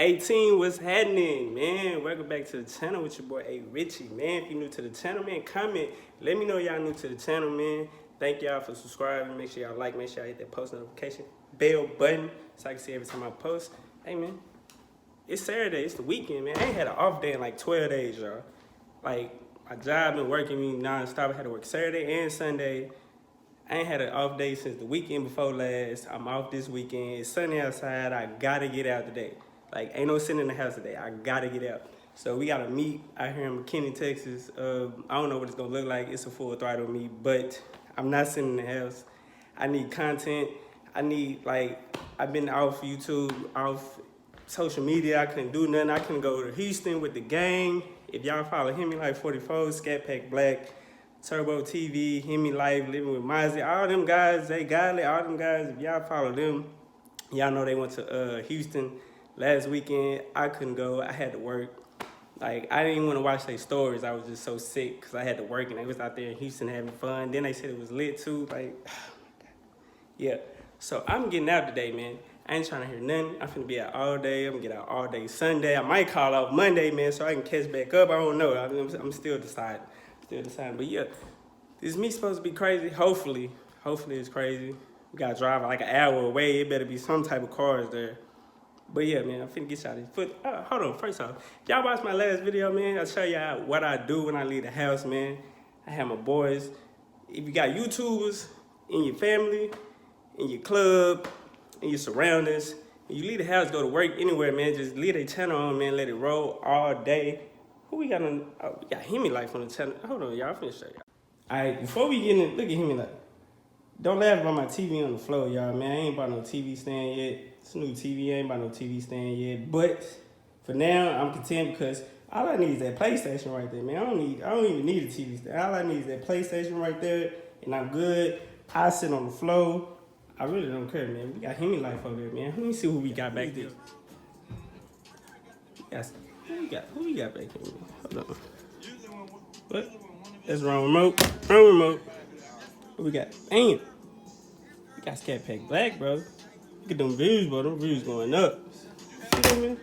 18, what's happening, man? Welcome back to the channel with your boy A Richie, man. If you're new to the channel, man, comment. Let me know y'all new to the channel, man. Thank y'all for subscribing. Make sure y'all like, make sure y'all hit that post notification bell button so I can see every time I post. Hey, man, it's Saturday, it's the weekend, man. I ain't had an off day in like 12 days, y'all. Like, my job been working me non-stop. I had to work Saturday and Sunday. I ain't had an off day since the weekend before last. I'm off this weekend. It's sunny outside. I gotta get out today. Like, ain't no sitting in the house today. I gotta get out. So we gotta meet out here in McKinney, Texas. I don't know what it's gonna look like. It's a full throttle meet, but I'm not sitting in the house. I need content. I need, like, I've been off YouTube, off social media. I couldn't do nothing. I couldn't go to Houston with the gang. If y'all follow Hemi Life 44, Scatpack Black, Turbo TV, Hemi Life, Living with Mozzie, all them guys, they godly, all them guys, if y'all follow them, y'all know they went to Houston last weekend. I couldn't go. I had to work. Like, I didn't even want to watch their stories. I was just so sick because I had to work, and they was out there in Houston having fun. Then they said it was lit, too. Like, yeah. So I'm getting out today, man. I ain't trying to hear nothing. I'm finna be out all day. I'm gonna get out all day Sunday. I might call off Monday, man, so I can catch back up. I don't know. I'm still deciding. But yeah, this meet supposed to be crazy. Hopefully it's crazy. We gotta drive like an hour away. It better be some type of cars there. But yeah, man, I'm finna get y'all this foot. Hold on, first off, y'all watched my last video, man. I'll show y'all what I do when I leave the house, man. I have my boys. If you got YouTubers in your family, in your club, in your surroundings, when you leave the house, go to work, anywhere, man, just leave their channel on, man, let it roll all day. Who we got on? Oh, we got Hemi Life on the channel. Hold on, y'all, I'm finna show y'all. All right, before we get in, look at Hemi Life. Don't laugh about my TV on the floor, y'all, man. I ain't bought no TV stand yet. It's a new TV, I ain't bought no TV stand yet. But for now, I'm content because all I need is that PlayStation right there, man. I don't even need a TV stand. All I need is that PlayStation right there, and I'm good. I sit on the floor. I really don't care, man. We got Hemi Life over there, man. Let me see who we got back there. Who we got back here, man? Hold on. What? That's wrong remote. Wrong remote. What we got? Damn. We got Scatpack Black, bro. Look at them views, bro. Them views going up. See that, man?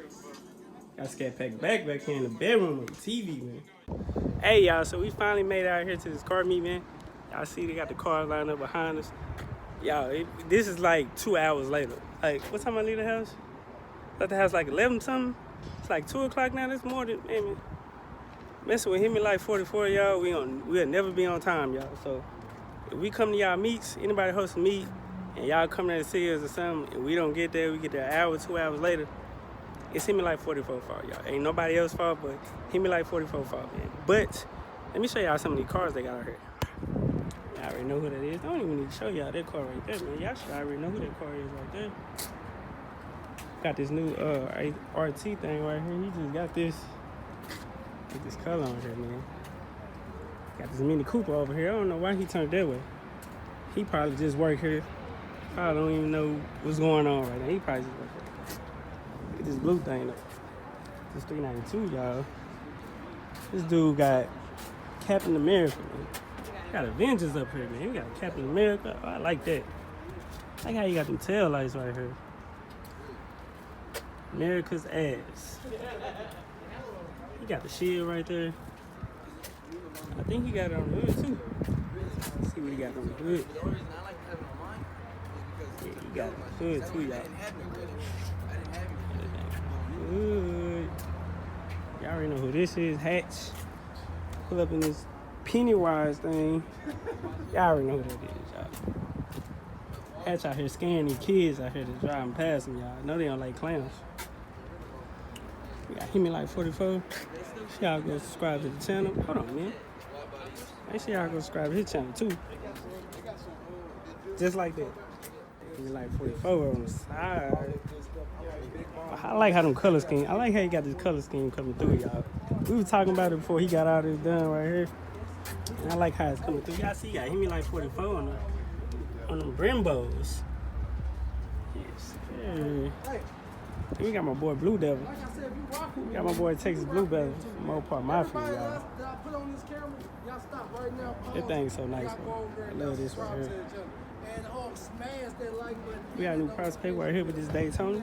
Got Scatpack Black back here in the bedroom with the TV, man. Hey, y'all. So we finally made it out here to this car meet, man. Y'all see they got the cars lined up behind us. Y'all, this is like 2 hours later. Like, what time I leave the house? Left the house like 11 something. It's like 2 o'clock now. This morning, man. Messing with Hemi Life 44, y'all. We'll never be on time, y'all. So if we come to y'all meets, anybody host a meet, and y'all come there to see us or something, and we don't get there, we get there an hour, 2 hours later, it's Hemi Life 44 fault, y'all. Ain't nobody else's fault, but Hemi Life 44 fault, man. But let me show y'all some of these cars they got out here. Y'all already know who that is. I don't even need to show y'all that car right there, man. Y'all should already know who that car is right there. Got this new RT thing right here. He just got this color on here, man. Got this Mini Cooper over here. I don't know why he turned that way. He probably just work here. Probably don't even know what's going on right now. He probably just work here. Look at this blue thing though. This 392, y'all. This dude got Captain America, man. Got Avengers up here, man. We got Captain America. Oh, I like that. I like how you got them tail lights right here. America's ass. He got the shield right there. I think he got it on the hood too. Let's see what he got on the hood. Yeah, he got it on the hood too, y'all. Hood. Y'all already know who this is. Hatch. Pull up in this Pennywise thing. Y'all already know who that is, y'all. Hatch out here scaring these kids out here that's driving past them, y'all. I know they don't like clowns. We got Hemi Life 44. Y'all go subscribe to the channel. Hold on, man. Make sure y'all go subscribe to his channel too. Just like that. Hemi Life 44 on the side. I like how them color scheme. I like how he got this color scheme coming through, y'all. We were talking about it before he got all this done right here. And I like how it's coming through. Y'all see, he got Hemi Life 44 on them Brimbos. Yes, sir. And we got my boy Blue Devil. We got my boy Texas Blue Devil from Mopar Mafia, y'all. That thing's so nice, bro. I love this right here. We got a new prospect right here with this Daytona.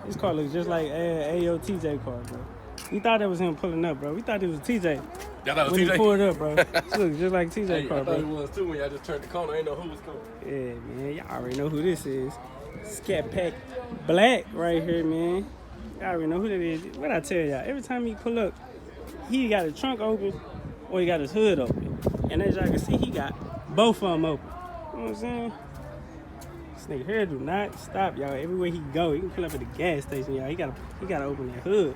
This car looks just like AOTJ car, bro. We thought that was him pulling up, bro. We thought it was TJ. Y'all thought it was when TJ? he pulled up, bro. This looks just like TJ car, I bro. thought it was too when y'all just turned the corner. I ain't know who was coming. Yeah, man. Y'all already know who this is. Scatpack Black right here, man. Y'all already know who that is. What I tell y'all, every time he pull up, he got his trunk open or he got his hood open. And as y'all can see, he got both of them open. You know what I'm saying? This nigga here do not stop, y'all. Everywhere he go, he can pull up at the gas station, y'all. He gotta open that hood.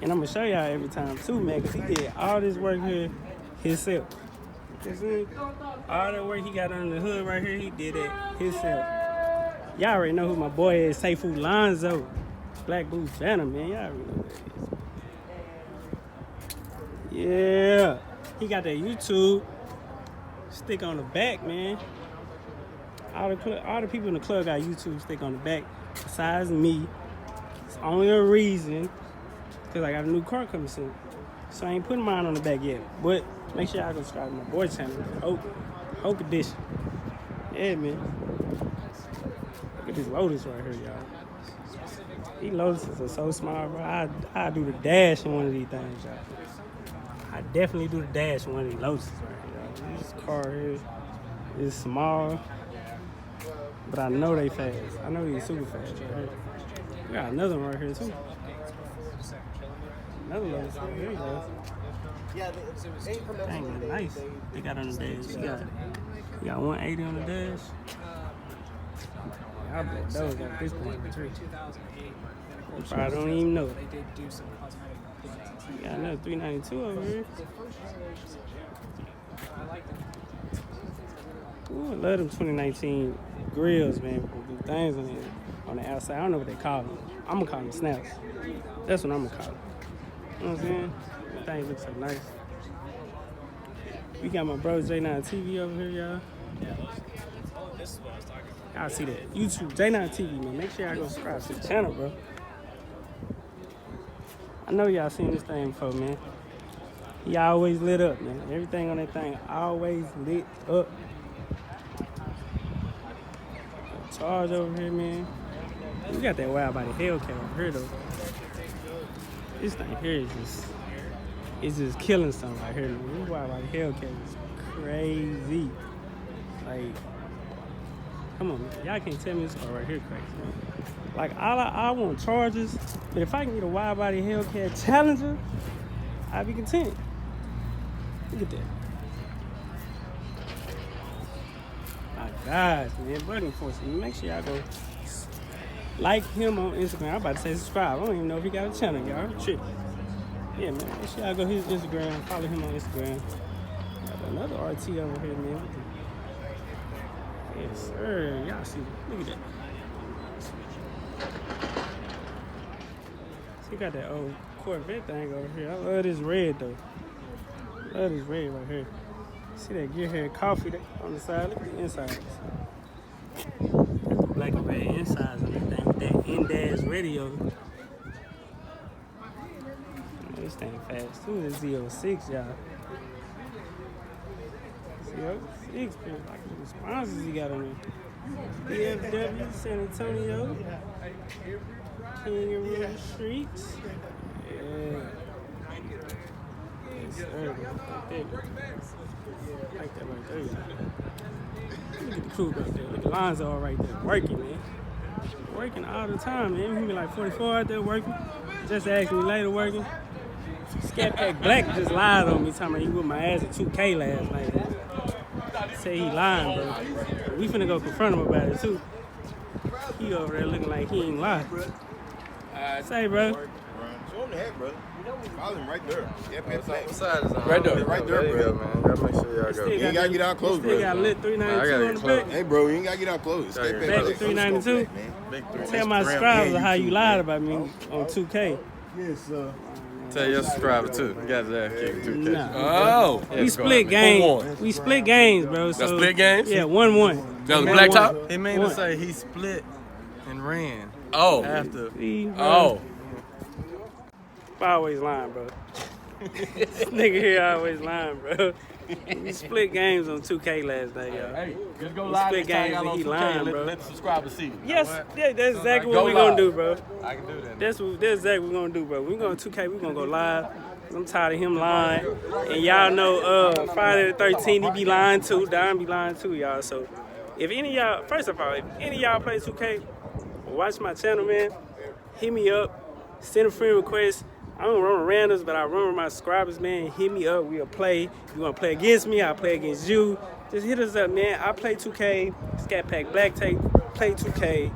And I'm gonna show y'all every time too, man, because he did all this work here himself. You see? All that work he got under the hood right here, he did it himself. Y'all already know who my boy is, Sayfu Lonzo. Black Boots Phantom, man. Y'all already know that is. Yeah. He got that YouTube stick on the back, man. All the people in the club got YouTube stick on the back, besides me. It's only a reason, because I got a new car coming soon. So I ain't putting mine on the back yet. But make sure y'all go subscribe to my boy channel. Hope Edition. Yeah, man. Look at this Lotus right here, y'all. These Lotuses are so small, bro. I do the dash in one of these things, y'all. I definitely do the dash in one of these Lotuses right here, y'all. This car here is small, but I know they fast. I know they're super fast right here. We got another one right here, too. Another Lotus right here, y'all. Dang, nice. They got on the dash. You got 180 on the dash. I bet those at this point. You probably don't even know it. You got another 392 over here. Ooh, I love them 2019 grills, man. With the things on the outside. I don't know what they call them. I'm going to call them snaps. That's what I'm going to call them. You know what I'm saying? The thing looks so nice. We got my bro J9 TV over here, y'all. Y'all see that. YouTube, J9 TV, man. Make sure y'all go subscribe to the channel, bro. I know y'all seen this thing before, man. He always lit up, man. Everything on that thing always lit up. Charge over here, man. We got that widebody Hellcat over here, though. This thing here is just killing something right here, man. This widebody Hellcat is crazy. Like, come on, man. Y'all can't tell me this car right here crazy, man. Like, I want Chargers, but if I can get a widebody Hellcat Challenger, I'd be content. Look at that. My gosh, man. Button enforcement. Make sure y'all go like him on Instagram. I'm about to say subscribe. I don't even know if he got a channel, y'all. Trick. Yeah, man. Make sure y'all go his Instagram. Follow him on Instagram. Got another RT over here, man. Yes, sir. Y'all see. Look at that. He got that old Corvette thing over here. I love this red, though. Love this red right here. See that gearhead coffee on the side? Look at the insides. Got the black and red insides on that thing with that in-dash radio. This thing fast too. This Z06, y'all. Z06, like the sponsors he got on there. BFW, San Antonio. King of Real Streets. Yeah. Yes, sir. Like that right there. Look at the crew right there. Look at Lonzo right there. Working, man. Working all the time, man. He be like 44 out there working. Just asked me later working. Scatpack Black just lied on me, talking about he whipped my ass at 2K last night. Say he lying, bro. We finna go confront him about it, too. He over there looking like he ain't lying. Say, bro. Show him the heck, bro. Follow him right there. What side is on? Right there, right there, bro. Man. Gotta make sure y'all go. You ain't gotta get out close, bro. Still got lit 392 on the back. Hey, bro, you ain't gotta get out close. Back to 392. Tell my subscribers how you lied about me on 2K. Yes, sir. Tell your subscriber too. You got that kick 2K. Nah. Oh, We split games. We split games, bro. So, split games? Yeah, 1-1. That was black top? He mean to say he split and ran. Oh. After. See, bro. Oh. I always lying, bro. This nigga here always lying, bro. We split games on 2K last night, y'all. Hey, just go We live split next time games y'all and on he 2K lying, and bro. let the subscribers see. Yes, yeah, that's exactly Go what we gonna live. do, bro. I can do that. That's exactly what we're gonna do, bro. We gonna 2K, we gonna go live. I'm tired of him lying. And y'all know Friday the 13th, he be lying too. Don be lying too, y'all. So if any of y'all, first of all, if any of y'all play 2K, watch my channel, man. Hit me up, send a friend request. I don't run with randoms, but I run with my subscribers, man. Hit me up, we'll play. If you wanna play against me, I'll play against you. Just hit us up, man. I play 2K, Scatpack Black Tape, play 2K.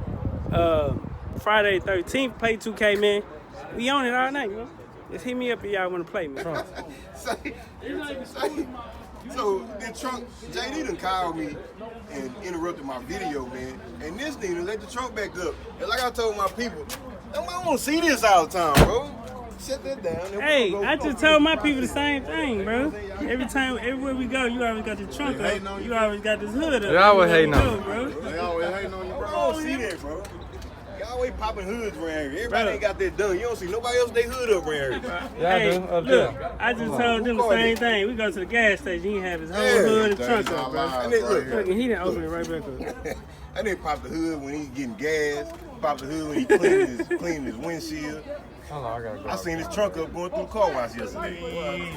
Friday 13th, play 2K, man. We on it all night, man. Just hit me up if y'all wanna play, man. So the trunk, JD done called me and interrupted my video, man. And this nigga let the trunk back up. And like I told my people, I want to see this all the time, bro. Shut that down. Hey, I just told my people the same thing, bro. Every time, everywhere we go, you always got the trunk up. You always got this hood up. They always Everywhere we hating on go, bro. They always hating on you, bro. I don't see that, bro. Y'all always popping hoods around here. Everybody ain't got that done. You don't see nobody else they hood up around here. Hey, do, up look, there. I just told them the same thing. We go to the gas station, he have his whole hood and trunk up, bro. And then look, Look, and he done open it right back up. I didn't pop the hood when he getting gas. Pop the hood when he cleaning his windshield. Hold on, I gotta go. I seen his trunk up going through the car wash yesterday.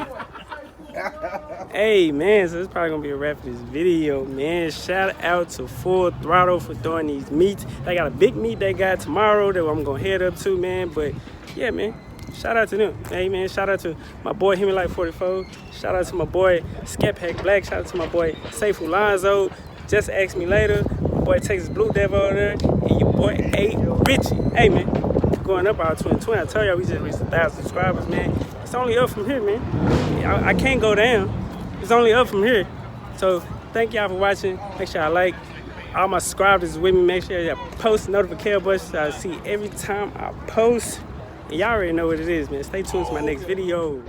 Hey, man, so it's probably gonna be a wrap for this video, man. Shout out to Full Throttle for throwing these meets. They got a big meet they got tomorrow that I'm gonna head up to, man. But yeah, man, shout out to them. Hey, man, shout out to my boy Hemi Light 44. Shout out to my boy Scatpack Black. Shout out to my boy Safe Lonzo. Just ask me later. My boy Texas Blue Devil over there. And your boy A. Richie. Hey, man, going up our 2020. I tell y'all, we just reached 1,000 subscribers, man. It's only up from here, man. I can't go down. It's only up from here. So thank y'all for watching. Make sure y'all like. All my subscribers with me. Make sure y'all post notification button so I see every time I post. And y'all already know what it is, man. Stay tuned to my next video.